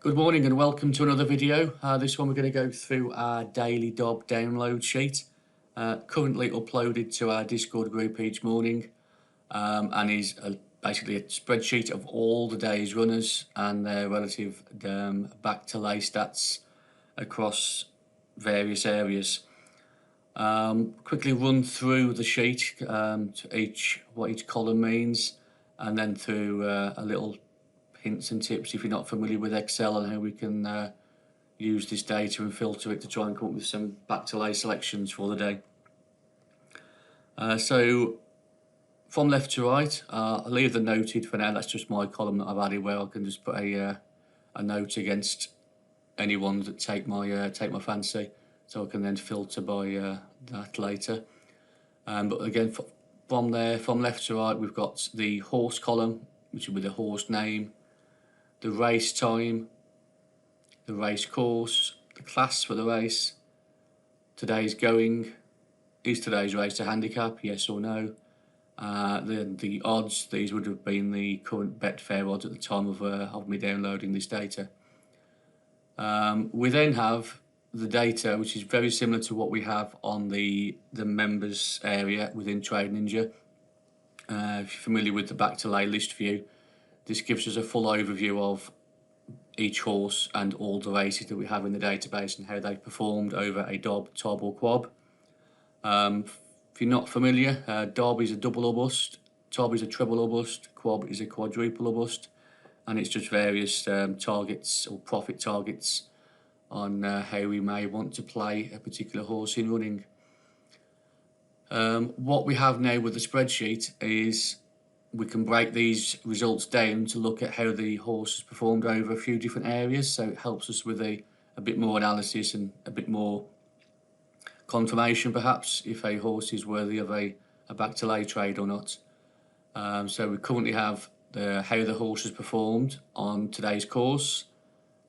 Good morning and welcome to another video. This one we're going to go through our daily DOB download sheet, currently uploaded to our Discord group each morning, and is basically a spreadsheet of all the day's runners and their relative back to lay stats across various areas. Quickly run through the sheet to what each column means, and then through a little hints and tips if you're not familiar with Excel and how we can use this data and filter it to try and come up with some back to lay selections for the day. So from left to right, I'll leave the noted for now. That's just my column that I've added where I can just put a note against any ones that take my fancy, so I can then filter by that later. But again, from left to right, we've got the horse column, which will be the horse name, the race time, the race course, the class for the race, today's going, is today's race a handicap, yes or no, the odds. These would have been the current Betfair odds at the time of me downloading this data. We then have the data, which is very similar to what we have on the members area within Trade Ninja. If you're familiar with the back to lay list view, this gives us a full overview of each horse and all the races that we have in the database and how they performed over a DOB, TOB or QUAB. If you're not familiar, DOB is a double or bust, TOB is a treble or bust, QUAB is a quadruple or bust, and it's just various targets or profit targets on how we may want to play a particular horse in running. What we have now with the spreadsheet is we can break these results down to look at how the horse has performed over a few different areas, so it helps us with a bit more analysis and a bit more confirmation perhaps if a horse is worthy of a back to lay trade or not. So we currently have how the horse has performed on today's course,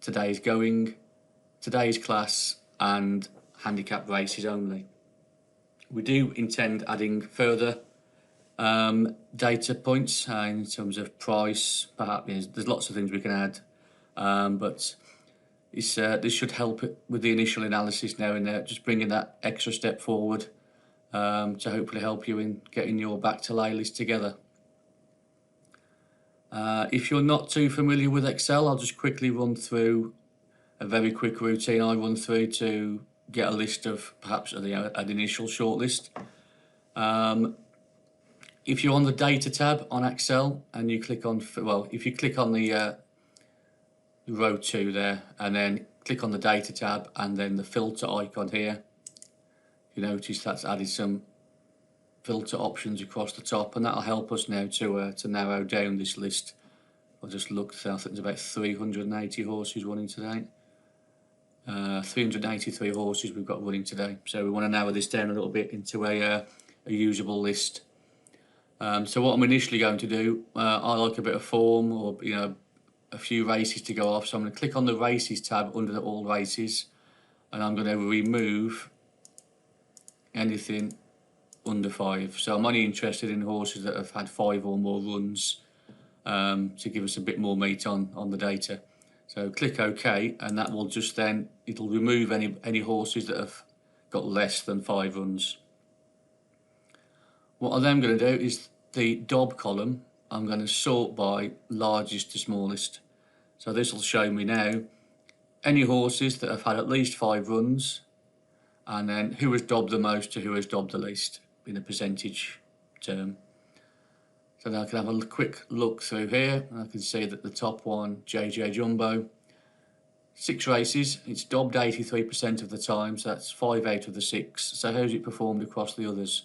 today's going, today's class and handicap races only. We do intend adding further data points in terms of price. Perhaps there's lots of things we can add, but this should help with the initial analysis now and just bringing that extra step forward to hopefully help you in getting your back to lay list together. If you're not too familiar with Excel, I'll just quickly run through a very quick routine I run through to get a list of perhaps an initial shortlist. If you're on the data tab on Excel and you click on, if you click on the row 2 there and then click on the data tab and then the filter icon here, you notice that's added some filter options across the top, and that'll help us now to narrow down this list. I'll just look, I think there's about 380 horses running today. 383 horses we've got running today, so we want to narrow this down a little bit into a usable list. So what I'm initially going to do, I like a bit of form or a few races to go off, so I'm going to click on the races tab under the all races and I'm going to remove anything under 5. So I'm only interested in horses that have had 5 or more runs to give us a bit more meat on the data. So click OK, and that will just then, it'll remove any horses that have got less than 5 runs. What I'm then going to do is the DOB column, I'm going to sort by largest to smallest. So this will show me now any horses that have had at least 5 runs, and then who has dobbed the most to who has dobbed the least in a percentage term. So now I can have a quick look through here and I can see that the top one, JJ Jumbo, 6 races, it's dobbed 83% of the time, so that's 5 out of the 6. So how's it performed across the others?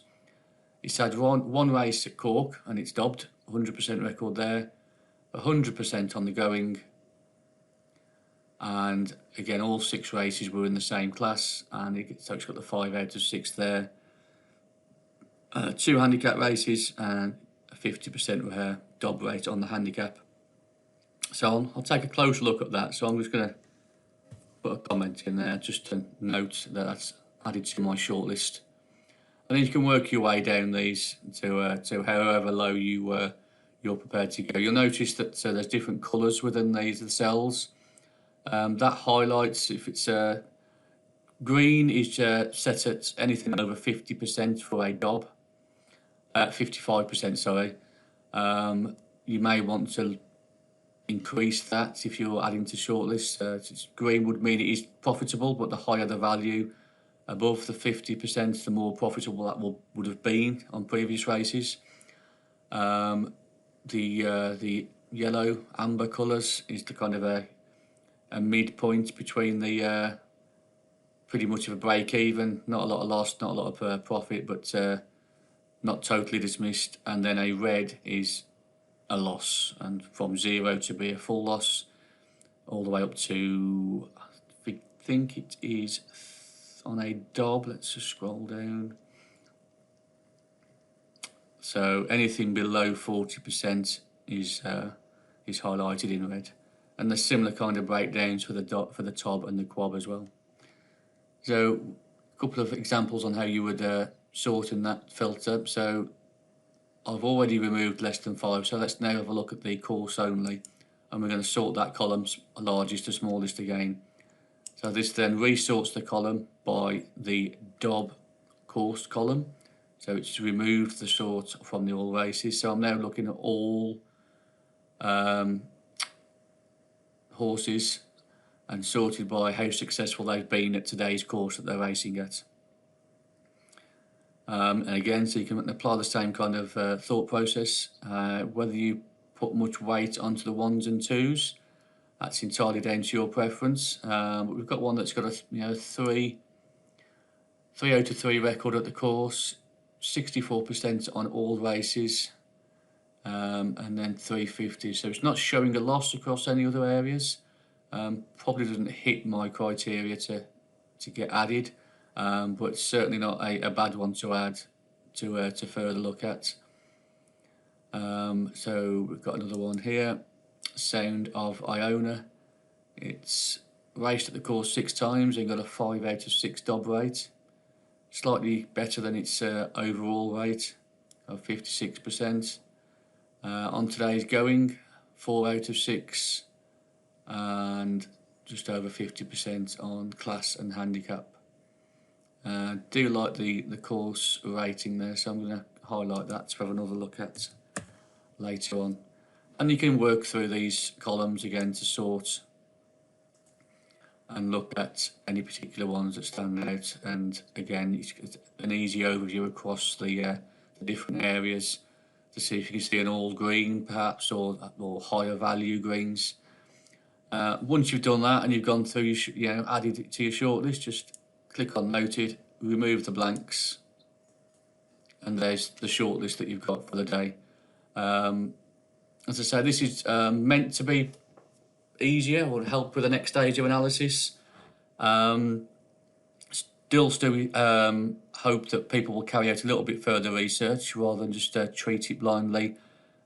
It's had one race at Cork and it's dobbed, 100% record there, 100% on the going, and again all 6 races were in the same class, and so it's got the 5 out of 6 there. 2 handicap races and a 50% dob rate on the handicap. So I'll take a close look at that. So I'm just going to put a comment in there just to note that that's added to my shortlist. And then you can work your way down these to however low you're prepared to go. You'll notice that there's different colours within the cells. That highlights if it's green is set at anything over 50% for a DOB, 55%, sorry. You may want to increase that if you're adding to shortlist. Green would mean it is profitable, but the higher the value above the 50%, the more profitable that would have been on previous races. The yellow amber colours is the kind of a midpoint between the pretty much of a break even, not a lot of loss, not a lot of profit, but not totally dismissed. And then a red is a loss, and from 0 to be a full loss, all the way up to, I think it is on a DOB. Let's just scroll down. So anything below 40% is highlighted in red, and there's similar kind of breakdowns for the TOB and the QOB as well. So a couple of examples on how you would sort in that filter. So I've already removed less than 5, so let's now have a look at the course only, and we're going to sort that column largest to smallest again. So this then resorts the column by the DOB course column, so it's removed the sort from the all races. So I'm now looking at all horses and sorted by how successful they've been at today's course that they're racing at. And again, so you can apply the same kind of thought process. Whether you put much weight onto the 1s and 2s, that's entirely down to your preference. But we've got one that's got a 3 out of 3 record at the course, 64% on all races, and then 350. So it's not showing a loss across any other areas. Probably doesn't hit my criteria to get added. But it's certainly not a bad one to add to further look at. So we've got another one here, Sound of Iona. It's raced at the course 6 times and got a 5 out of 6 DOB rate, slightly better than its overall rate of 56%. On today's going, 4 out of 6 and just over 50% on class and handicap. Do like the course rating there, so I'm going to highlight that to have another look at later on. And you can work through these columns again to sort and look at any particular ones that stand out. And again, it's an easy overview across the different areas to see if you can see an all green perhaps, or higher value greens. Once you've done that and you've gone through, added it to your shortlist, just click on Noted, remove the blanks, and there's the shortlist that you've got for the day. As I say, this is meant to be easier or help with the next stage of analysis. Still hope that people will carry out a little bit further research rather than just treat it blindly.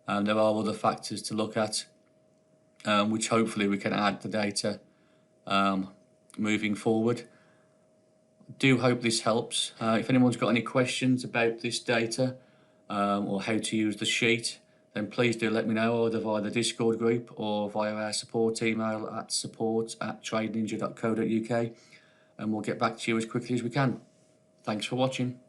There are other factors to look at, which hopefully we can add the data moving forward. Do hope this helps. If anyone's got any questions about this data or how to use the sheet, then please do let me know, either via the Discord group or via our support email at support@tradeninja.co.uk, and we'll get back to you as quickly as we can. Thanks for watching.